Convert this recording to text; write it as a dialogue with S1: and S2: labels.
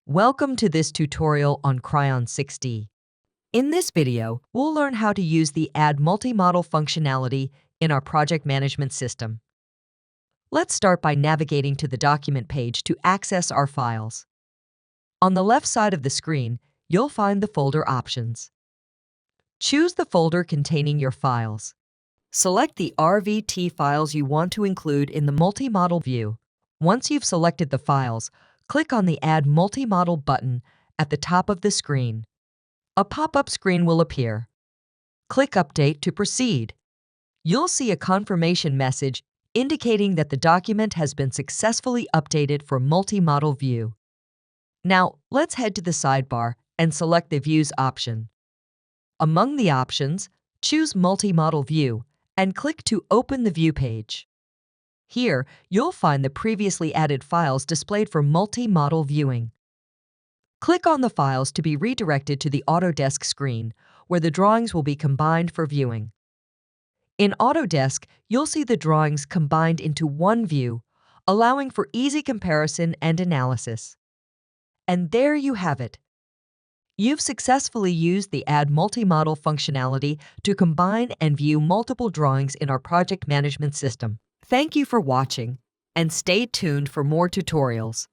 S1: Welcome to this tutorial on Cryon 6D. In this video, we'll learn how to use the Add Multi-Model functionality in our project management system. Let's start by navigating to the document page to access our files. On the left side of the screen, you'll find the folder options. Choose the folder containing your files. Select the RVT files you want to include in the multi-model view. Once you've selected the files, click on the Add Multi-Model button at the top of the screen. A pop-up screen will appear. Click Update to proceed. You'll see a confirmation message indicating that the document has been successfully updated for multi-model view. Now, let's head to the sidebar and select the Views option. Among the options, choose Multi-Model View and click to open the view page. Here, you'll find the previously added files displayed for multi-model viewing. Click on the files to be redirected to the Autodesk screen, where the drawings will be combined for viewing. In Autodesk, you'll see the drawings combined into one view, allowing for easy comparison and analysis. And there you have it. You've successfully used the Add Multi-Model functionality to combine and view multiple drawings in our project management system. Thank you for watching, and stay tuned for more tutorials.